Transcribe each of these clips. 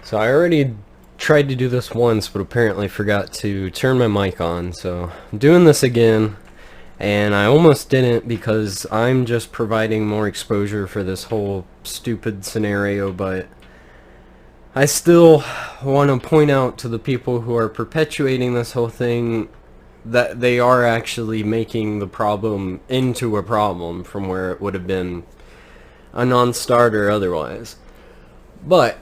So I already tried to do this once, but apparently forgot to turn my mic on, so I'm doing this again, and I almost didn't because I'm just providing more exposure for this whole stupid scenario, but I still want to point out to the people who are perpetuating this whole thing that they are actually making the problem into a problem from where it would have been a non-starter otherwise. But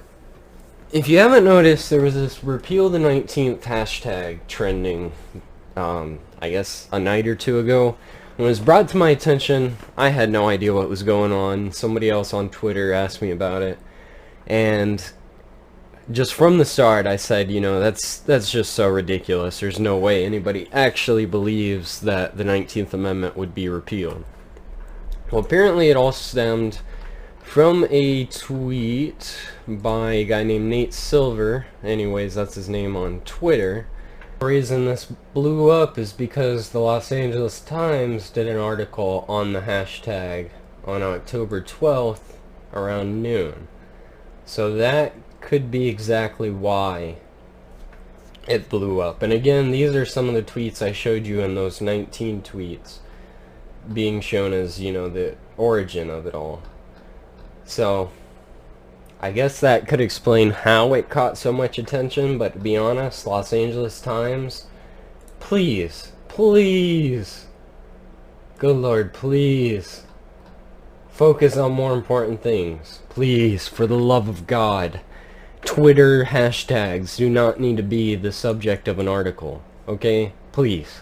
if you haven't noticed, there was this repeal the 19th hashtag trending, I guess a night or two ago. When it was brought to my attention, I had no idea what was going on. Somebody else on Twitter asked me about it, and just from the start I said, you know, that's just so ridiculous. There's no way anybody actually believes that the 19th Amendment would be repealed. Well, apparently it all stemmed from a tweet by a guy named Nate Silver. Anyways, that's his name on Twitter. The reason this blew up is because the Los Angeles Times did an article on the hashtag on October 12th around noon. So that could be exactly why it blew up. And again, these are some of the tweets I showed you in those 19 tweets being shown as, you know, the origin of it all. So I guess that could explain how it caught so much attention, but to be honest, Los Angeles Times, please, please, good Lord, please, focus on more important things. Please, for the love of God. Twitter hashtags do not need to be the subject of an article, okay? Please.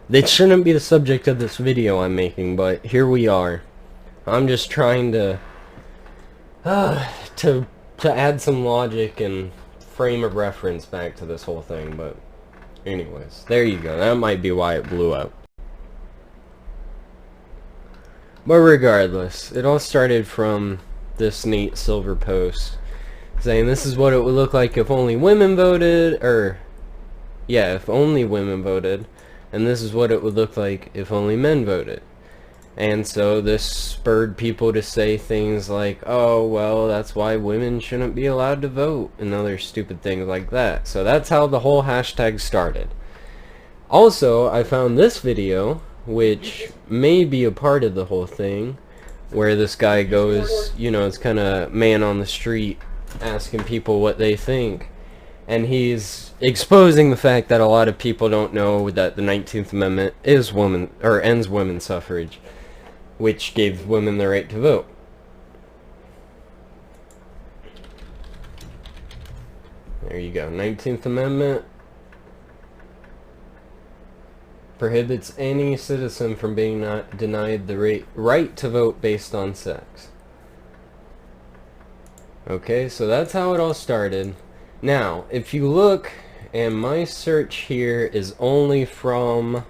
They shouldn't be the subject of this video I'm making, but here we are. I'm just trying to add some logic and frame of reference back to this whole thing, but anyways, there you go. That might be why it blew up. But regardless, it all started from this Nate Silver post saying this is what it would look like if only women voted, or yeah, if only women voted, and this is what it would look like if only men voted. And so this spurred people to say things like, oh, well, that's why women shouldn't be allowed to vote, and other stupid things like that. So that's how the whole hashtag started. Also, I found this video, which may be a part of the whole thing, where this guy goes, you know, it's kind of man on the street asking people what they think. And he's exposing the fact that a lot of people don't know that the 19th Amendment is woman, or ends women's suffrage, which gave women the right to vote. There you go. 19th Amendment prohibits any citizen from being denied the right to vote based on sex. Okay, so that's how it all started. Now, if you look, and my search here is only from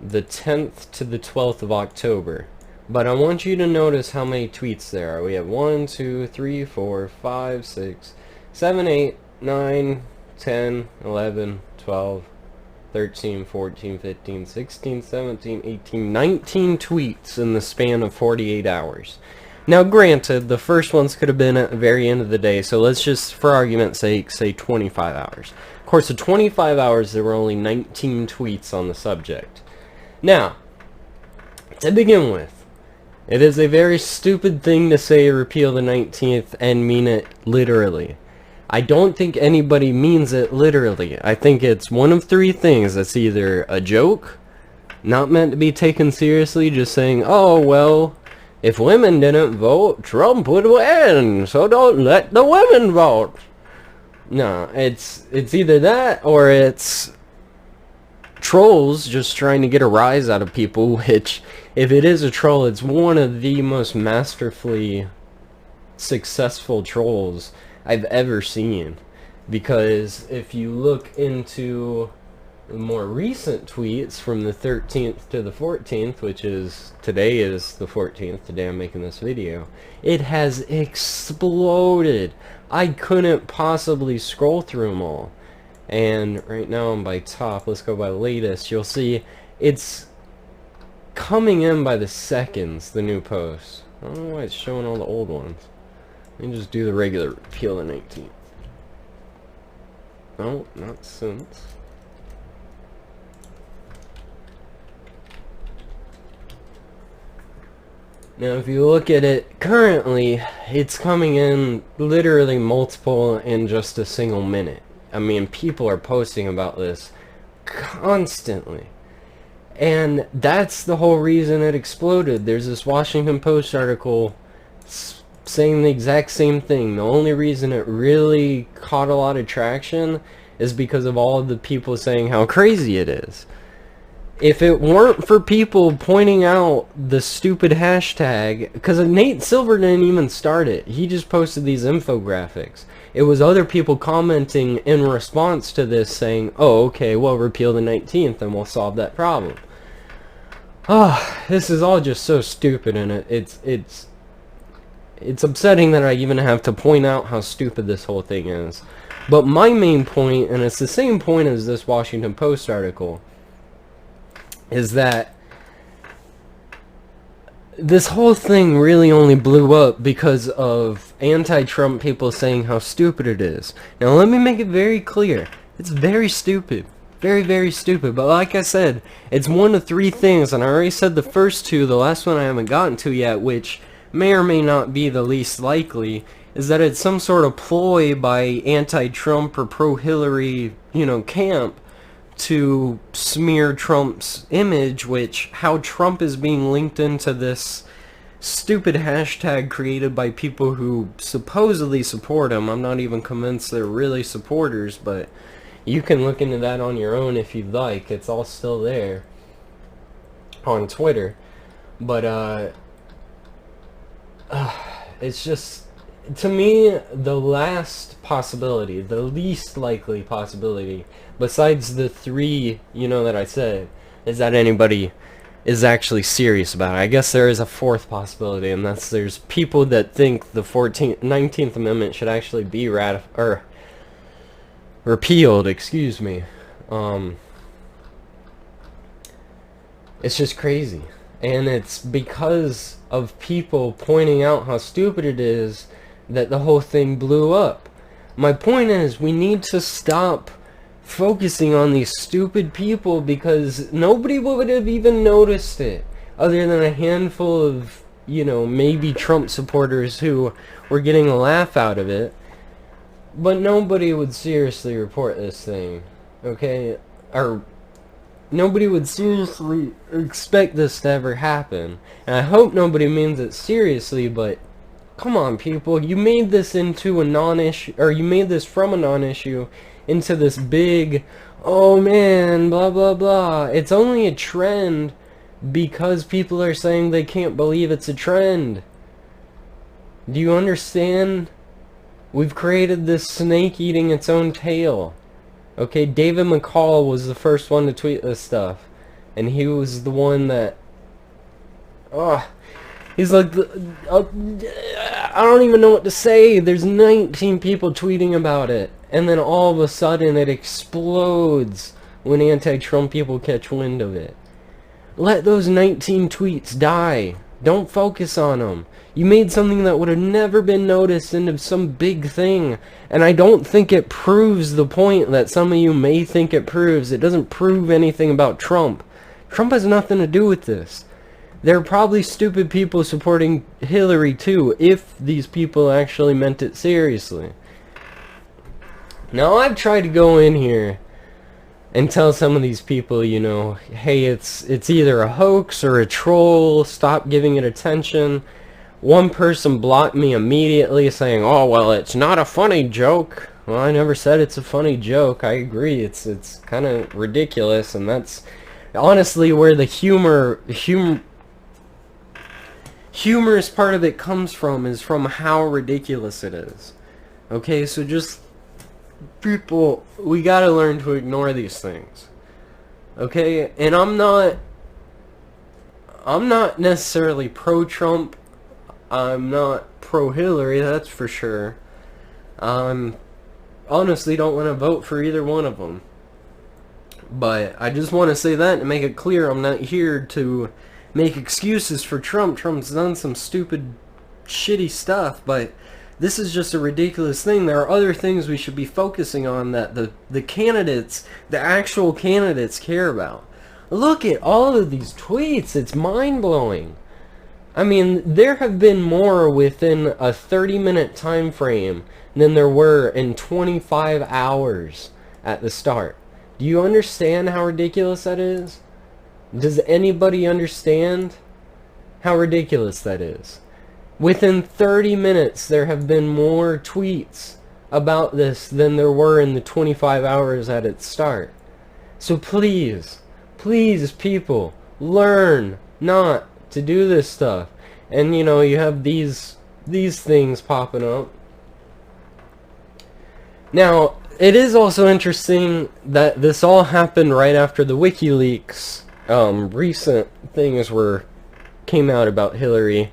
the 10th to the 12th of October. But I want you to notice how many tweets there are. We have 1, 2, 3, 4, 5, 6, 7, 8, 9, 10, 11, 12, 13, 14, 15, 16, 17, 18, 19 tweets in the span of 48 hours. Now granted, the first ones could have been at the very end of the day, so let's just, for argument's sake, say 25 hours. Of course, in 25 hours, there were only 19 tweets on the subject. Now, to begin with, it is a very stupid thing to say repeal the 19th and mean it literally. I don't think anybody means it literally. I think it's one of three things. It's either a joke, not meant to be taken seriously, just saying, oh, well, if women didn't vote, Trump would win, so don't let the women vote. No, it's either that or it's trolls just trying to get a rise out of people, which, if it is a troll, it's one of the most masterfully successful trolls I've ever seen. Because if you look into the more recent tweets from the 13th to the 14th, which is, today is the 14th, today I'm making this video, it has exploded. I couldn't possibly scroll through them all. And right now I'm by top. Let's go by latest. You'll see it's coming in by the seconds, the new posts. I don't know why it's showing all the old ones. Let me just do the regular repeal the 19th. No, not since. Now, if you look at it currently, it's coming in literally multiple in just a single minute. I mean, people are posting about this constantly. And that's the whole reason it exploded. There's this Washington Post article saying the exact same thing. The only reason it really caught a lot of traction is because of all of the people saying how crazy it is. If it weren't for people pointing out the stupid hashtag, because Nate Silver didn't even start it, he just posted these infographics. It was other people commenting in response to this saying, oh, okay, well, repeal the 19th and we'll solve that problem. Oh, this is all just so stupid, and it's upsetting that I even have to point out how stupid this whole thing is. But my main point, and it's the same point as this Washington Post article, is that this whole thing really only blew up because of anti-Trump people saying how stupid it is. Now let me make it very clear. It's very stupid. Very, very stupid. But like I said, it's one of three things, and I already said the first two. The last one I haven't gotten to yet, which may or may not be the least likely, is that it's some sort of ploy by anti-Trump or pro-Hillary, camp to smear Trump's image, which how Trump is being linked into this stupid hashtag created by people who supposedly support him. I'm not even convinced they're really supporters, but you can look into that on your own if you'd like. It's all still there on Twitter. But it's just, to me, the last possibility, the least likely possibility, besides the three, that I said, is that anybody is actually serious about it. I guess there is a fourth possibility, and that's there's people that think the 19th Amendment should actually be repealed, excuse me. It's just crazy. And it's because of people pointing out how stupid it is that the whole thing blew up. My point is, we need to stop focusing on these stupid people, because nobody would have even noticed it other than a handful of, maybe Trump supporters who were getting a laugh out of it. But nobody would seriously report this thing, okay? Or nobody would seriously expect this to ever happen. And I hope nobody means it seriously, but come on, people. You made this into a non-issue, or you made this from a non-issue into this big, oh man, blah blah blah. It's only a trend because people are saying they can't believe it's a trend. Do you understand? We've created this snake eating its own tail. Okay, David McCall was the first one to tweet this stuff, and he was the one that, he's like, I don't even know what to say. There's 19 people tweeting about it. And then all of a sudden it explodes when anti-Trump people catch wind of it. Let those 19 tweets die. Don't focus on them. You made something that would have never been noticed into some big thing. And I don't think it proves the point that some of you may think it proves. It doesn't prove anything about Trump. Trump has nothing to do with this. There are probably stupid people supporting Hillary too, if these people actually meant it seriously. Now, I've tried to go in here and tell some of these people, hey, it's either a hoax or a troll, stop giving it attention. One person blocked me immediately saying, oh, well, it's not a funny joke. Well, I never said it's a funny joke. I agree, it's kind of ridiculous, and that's honestly where the humorous part of it comes from, is from how ridiculous it is. Okay, so just, people, we gotta learn to ignore these things. Okay, and I'm not necessarily pro-Trump. I'm not pro-Hillary, that's for sure. Honestly don't want to vote for either one of them. But I just want to say that and make it clear I'm not here to make excuses for Trump. Trump's done some stupid, shitty stuff, but This is just a ridiculous thing. There are other things we should be focusing on that the candidates, the actual candidates, care about. Look at all of these tweets. It's mind-blowing. I mean, there have been more within a 30-minute time frame than there were in 25 hours at the start. Do you understand how ridiculous that is? Does anybody understand how ridiculous that is? Within 30 minutes, there have been more tweets about this than there were in the 25 hours at its start. So please, please, people, learn not to do this stuff. And you know, you have these things popping up. Now, it is also interesting that this all happened right after the WikiLeaks recent things came out about Hillary,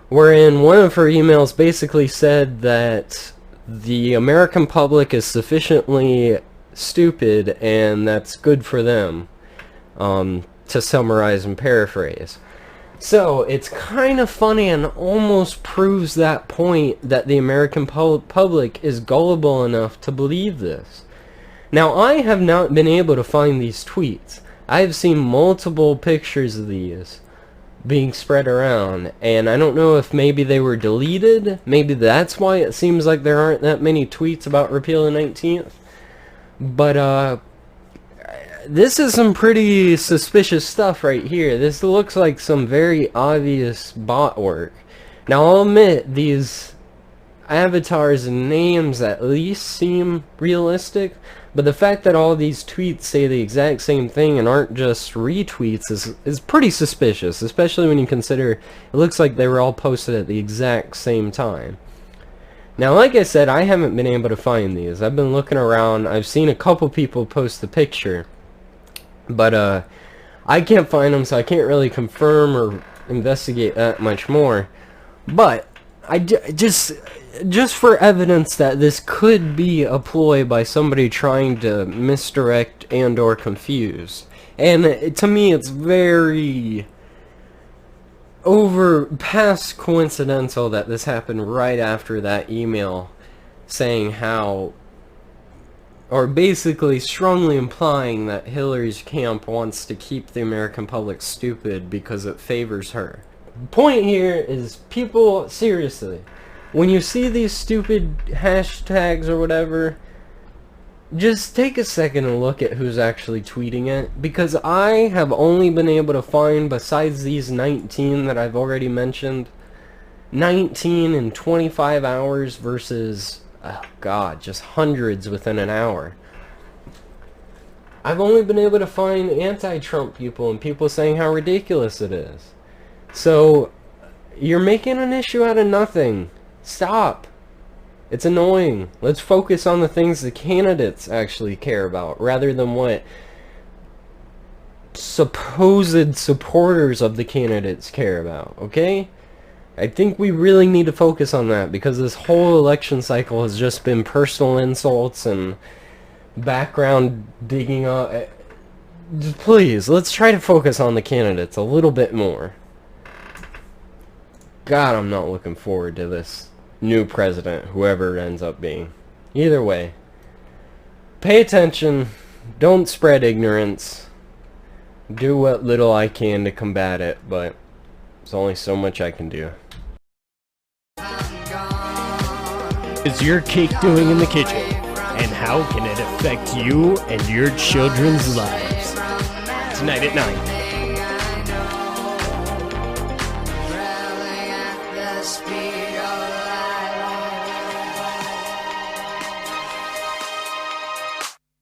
wherein one of her emails basically said that the American public is sufficiently stupid and that's good for them, to summarize and paraphrase. So it's kind of funny and almost proves that point that the American public is gullible enough to believe this. Now, I have not been able to find these tweets. I've seen multiple pictures of these being spread around, and I don't know if maybe they were deleted. Maybe that's why it seems like there aren't that many tweets about repeal the 19th. But this is some pretty suspicious stuff right here. This looks like some very obvious bot work. Now, I'll admit, these avatars and names at least seem realistic, but the fact that all these tweets say the exact same thing and aren't just retweets is pretty suspicious, especially when you consider it looks like they were all posted at the exact same time. Now, like I said, I haven't been able to find these. I've been looking around. I've seen a couple people post the picture, but I can't find them, so I can't really confirm or investigate that much more. But I just for evidence that this could be a ploy by somebody trying to misdirect and or confuse. And to me, it's very past coincidental that this happened right after that email saying how, or basically strongly implying that Hillary's camp wants to keep the American public stupid because it favors her. The point here is, people, seriously, when you see these stupid hashtags or whatever, just take a second and look at who's actually tweeting it, because I have only been able to find, besides these 19 that I've already mentioned, 19 in 25 hours versus, oh god, just hundreds within an hour. I've only been able to find anti-Trump people and people saying how ridiculous it is. So, you're making an issue out of nothing. Stop. It's annoying. Let's focus on the things the candidates actually care about, rather than what supposed supporters of the candidates care about, okay? I think we really need to focus on that, because this whole election cycle has just been personal insults and background digging up. Just please, let's try to focus on the candidates a little bit more. God, I'm not looking forward to this new president, whoever it ends up being. Either way, pay attention, don't spread ignorance, do what little I can to combat it, but there's only so much I can do. Is your cake doing in the kitchen, and how can it affect you and your children's lives? Tonight at 9. Speed of